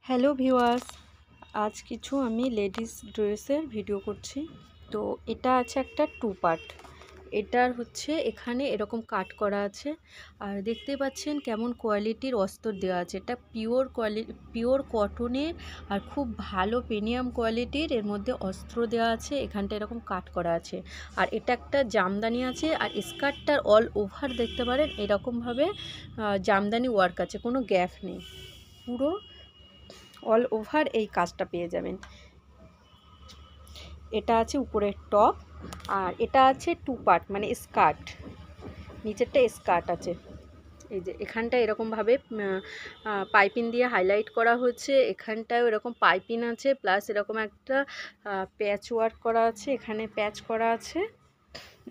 Hello viewers, আজ কিছু আমি লেডিস ড্রেসের ভিডিও করছি। তো এটা আছে একটা টু পার্ট। এটার হচ্ছে এখানে এরকম কাট করা আছে, আর দেখতে পাচ্ছেন কেমন কোয়ালিটির অস্তর দেওয়া আছে। এটা পিওর কটনের আর খুব ভালো প্রিমিয়াম কোয়ালিটির এর মধ্যে অস্ত্র দেওয়া আছে। এখানটা এরকম কাট করা আছে, আর এটা একটা জামদানি আছে, আর স্কার্টটার অল ওভার দেখতে পারেন এরকমভাবে জামদানি ওয়ার্ক আছে, কোনো গ্যাপ নেই, পুরো অল ওভার এই কাজটা পেয়ে যাবেন। এটা আছে উপরের টপ, আর এটা আছে টু পার্ট মানে স্কার্ট, নিচেরটা স্কার্ট আছে। এই যে এখানটা এরকমভাবে পাইপিং দিয়ে হাইলাইট করা হচ্ছে, এখানটাও এরকম পাইপিং আছে, প্লাস এরকম একটা প্যাচ ওয়ার্ক করা আছে, এখানে প্যাচ করা আছে,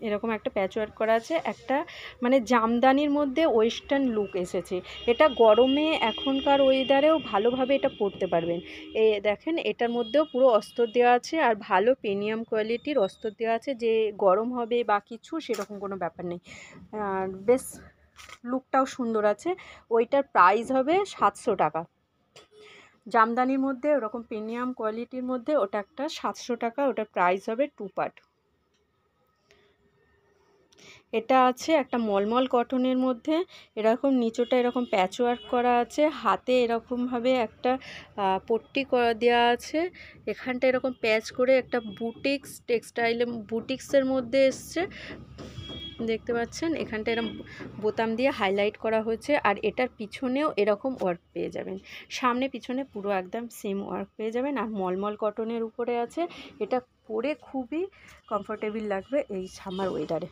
এরকম একটা প্যাচ ওয়ার্ক করা আছে। একটা মানে জামদানির মধ্যে ওয়েস্টার্ন লুক এসেছে। এটা গরমে এখনকার ওয়েদারেও ভালোভাবে এটা পরতে পারবেন। দেখেন এটার মধ্যেও পুরো অস্তর দেওয়া আছে, আর ভালো প্রিমিয়াম কোয়ালিটির অস্তর দেওয়া আছে, যে গরম হবে বা কিছু সেরকম কোনো ব্যাপার নেই। আর বেশ লুকটাও সুন্দর আছে। ওইটার প্রাইস হবে 700 টাকা। জামদানির মধ্যে ওরকম প্রিমিয়াম কোয়ালিটির মধ্যে ওটা একটা 700 টাকা, ওটার প্রাইস হবে টু পার্ট। এটা আছে একটা মলমল কটনের মধ্যে, এরকম নিচটা এরকম প্যাচ ওয়ার্ক করা আছে, হাতে এরকমভাবে একটা পট্টি করা দেওয়া আছে, এখানটা এরকম প্যাচ করে একটা বুটিক্সের মধ্যে এসছে, দেখতে পাচ্ছেন। এখানটা এরকম বোতাম দিয়ে হাইলাইট করা হয়েছে, আর এটার পিছনেও এরকম ওয়ার্ক পেয়ে যাবেন, সামনে পিছনে পুরো একদম সেম ওয়ার্ক পেয়ে যাবেন। আর মলমল কটনের উপরে আছে, এটা পরে খুবই কমফোর্টেবল লাগবে এই সামার ওয়েদারে।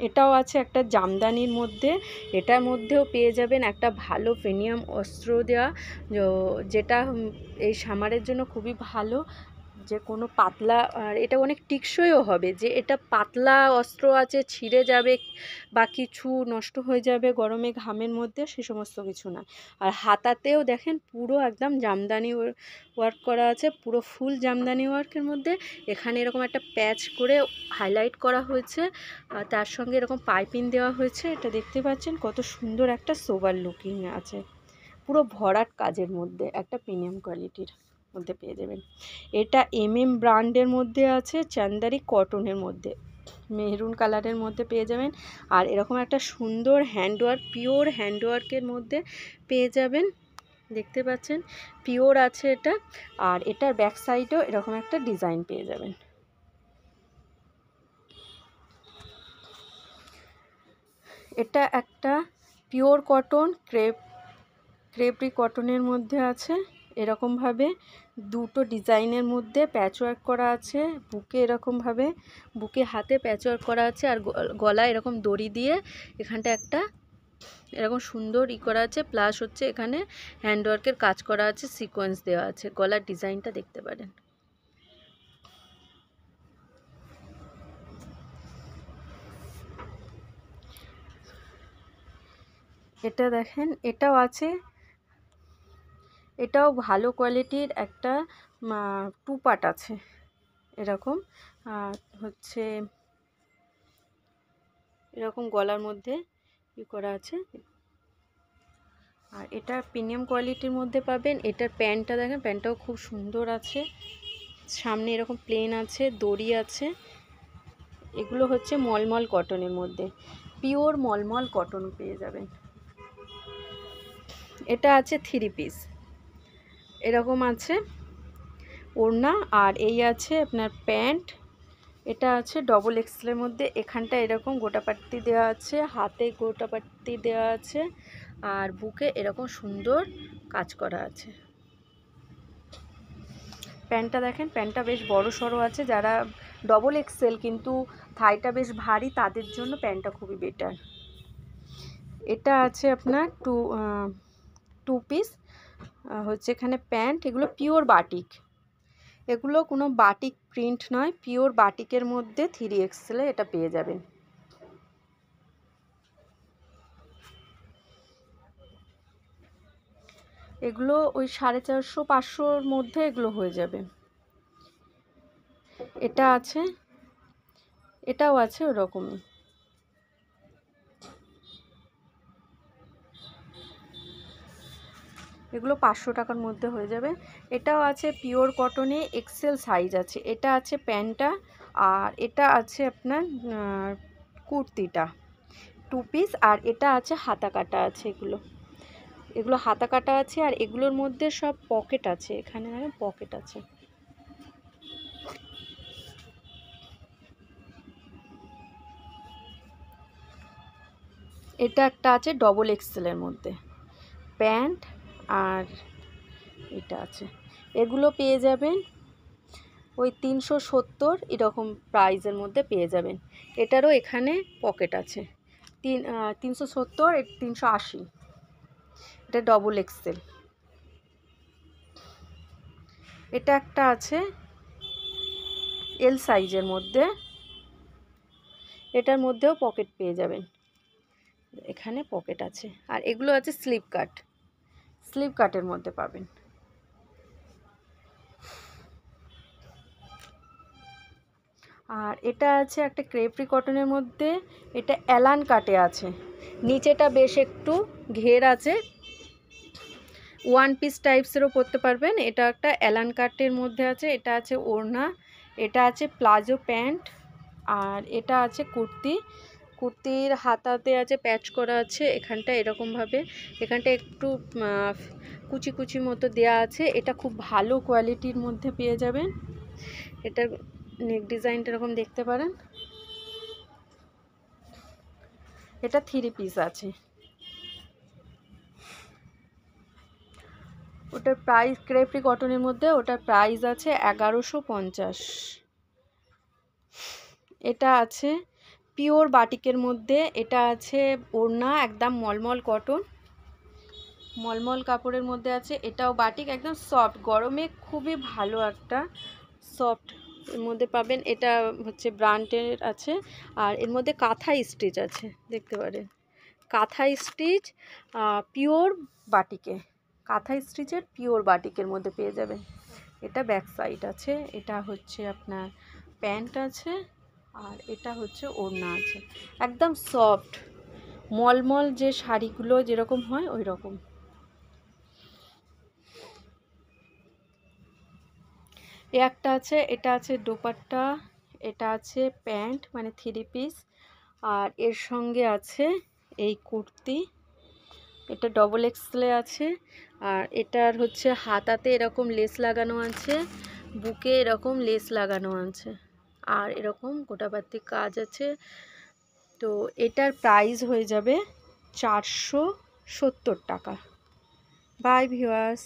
এটাও আছে একটা জামদানির মধ্যে, এটার মধ্যেও পেয়ে যাবেন একটা ভালো প্রিমিয়াম অস্ত্র দেওয়া, যেটা এই সামারের জন্য খুবই ভালো, যে কোনো পাতলা, আর এটা অনেক টিকসইও হবে, যে এটা পাতলা অস্ত্র আছে, ছিঁড়ে যাবে বা কিছু নষ্ট হয়ে যাবে গরমে ঘামের মধ্যে, সে সমস্ত কিছু না। আর হাতাতেও দেখেন পুরো একদম জামদানি ওয়ার্ক করা আছে, পুরো ফুল জামদানি ওয়ার্কের মধ্যে। এখানে এরকম একটা প্যাচ করে হাইলাইট করা হয়েছে, আর তার সঙ্গে এরকম পাইপিং দেওয়া হয়েছে। এটা দেখতে পাচ্ছেন কত সুন্দর একটা সোবার লুকিং আছে, পুরো ভরাট কাজের মধ্যে একটা প্রিমিয়াম কোয়ালিটির মধ্যে পেয়ে যাবেন। এটা ব্র্যান্ডের মধ্যে আছে, চান্দারি কটনের মধ্যে মেরুন কালারের মধ্যে পেয়ে যাবেন, আর এরকম একটা সুন্দর হ্যান্ডওয়ার্ক, পিওর হ্যান্ডওয়ার্কের মধ্যে পেয়ে যাবেন, দেখতে পাচ্ছেন পিওর আছে এটা। আর এটার ব্যাক সাইডেও এরকম একটা ডিজাইন পেয়ে যাবেন। এটা একটা পিওর কটন ক্রেপরি কটনের মধ্যে আছে, এরকমভাবে দুটো ডিজাইনের মধ্যে প্যাচওয়ার্ক করা আছে, বুকে এরকমভাবে বুকে হাতে প্যাচওয়ার্ক করা আছে, আর গলায় এরকম দড়ি দিয়ে এখানটা একটা এরকম সুন্দর করা আছে, প্লাস হচ্ছে এখানে হ্যান্ডওয়ার্কের কাজ করা আছে, সিকোয়েন্স দেওয়া আছে। গলার ডিজাইনটা দেখতে পারেন। এটা দেখেন, এটাও আছে, এটাও ভালো কোয়ালিটির একটা টু পার্ট আছে, এরকম হচ্ছে এরকম গলার মধ্যে করা আছে। আর এটা প্রিমিয়াম কোয়ালিটির মধ্যে পাবেন। এটার প্যান্টটা দেখেন, প্যান্টটাও খুব সুন্দর আছে, সামনে এরকম প্লেন আছে, দড়ি আছে। এগুলো হচ্ছে মলমল কটনের মধ্যে, পিওর মলমল কটন পেয়ে যাবেন। এটা আছে থ্রি পিস, এরকম আছে ওড়না, আর এই আছে আপনার প্যান্ট। এটা আছে ডবল এক্সেলের মধ্যে, এখানটা এরকম গোটাপাট্টি দেওয়া আছে, হাতে গোটাপাট্টি দেওয়া আছে, আর বুকে এরকম সুন্দর কাজ করা আছে। প্যান্টটা দেখেন, প্যান্টটা বেশ বড় সড়ো আছে, যারা ডবল এক্সেল কিন্তু থাইটা বেশ ভারী, তাদের জন্য প্যান্টটা খুবই বেটার। এটা আছে আপনার টু পিস হচ্ছে এখানে প্যান্ট, এগুলো পিওর বাটিক, এগুলো কোনো বাটিক প্রিন্ট নয়, পিওর বাটিকের মধ্যে 3XL এটা পেয়ে যাবেন। এগুলো ওই 450-500-র মধ্যে এগুলো হয়ে যাবে। এটা আছে, এটাও আছে ওরকমই। এগুলো 500 টাকার মধ্যে হয়ে যাবে। এটাও আছে পিওর কটনে, এক্সেল সাইজ আছে। এটা আছে প্যান্টটা, আর এটা আছে আপনার কুর্তিটা 2 পিস, আর এটা আছে হাতা কাটা আছে। এগুলো হাতা কাটা আছে, আর এগুলোর মধ্যে সব পকেট আছে। এখানে পকেট আছে। এটা একটা আছে ডবল এক্সেলের মধ্যে প্যান্ট, আর এটা আছে। এগুলো পেয়ে যাবেন ওই 370 এরকম প্রাইসের মধ্যে পেয়ে যাবেন। এটারও এখানে পকেট আছে। 370, 380। এটা ডবল এক্সেল। এটা একটা আছে এল সাইজের মধ্যে, এটার মধ্যেও পকেট পেয়ে যাবেন। এখানে পকেট আছে। আর এগুলো আছে স্লিপ কাটের মধ্যে পাবেন। আর এটা আছে একটা ক্রেপরি কটনের মধ্যে, এটা অ্যালান কাটে আছে। নিচেটা বেশ একটু ঘের আছে, 1 পিস টাইপসেরও পরতে পারবেন। এটা একটা অ্যালান কাটের মধ্যে আছে। এটা আছে ওড়না, এটা আছে প্লাজো প্যান্ট, আর এটা আছে কুর্তির হাতাতে আছে প্যাচ করা আছে। এখানটা এরকমভাবে, এখানটা একটু কুচি কুচি মতো দেয়া আছে। এটা খুব ভালো কোয়ালিটির মধ্যে পেয়ে যাবেন। এটার নেক ডিজাইনটা এরকম দেখতে পারেন। এটা 3 পিস আছে। ওটার প্রাইস ক্রেপরি কটনের মধ্যে, ওটার প্রাইস আছে 1150। এটা আছে পিওর বাটিকের মধ্যে, এটা আছে ওড়না একদম মলমল কাপড়ের মধ্যে আছে। এটাও বাটিক, একদম সফট, গরমে খুবই ভালো একটা সফট এর মধ্যে পাবেন। এটা হচ্ছে ব্র্যান্ডের আছে, আর এর মধ্যে কাঁথা স্টিচ আছে, দেখতে পারেন কাঁথা স্টিচ পিওর বাটিকে, কাঁথা স্টিচের পিওর বাটিকের মধ্যে পেয়ে যাবেন। এটা ব্যাক সাইড আছে। এটা হচ্ছে আপনার প্যান্ট আছে, আর এটা হচ্ছে ওড়না আছে। একদম সফট মলমল যে শাড়িগুলো যেরকম হয় ওই রকম। একটা আছে, এটা আছে দোপাট্টা, এটা আছে প্যান্ট মানে 3 পিস, আর এর সঙ্গে আছে এই কুর্তি। এটা ডবল এক্সেলে আছে, আর এটার হচ্ছে হাতাতে এরকম লেস লাগানো আছে, বুকে এরকম লেস লাগানো আছে, আর এরকম গোটাবাতি কাজ আছে। তো এটার প্রাইস হয়ে যাবে 470 টাকা। Bye viewers.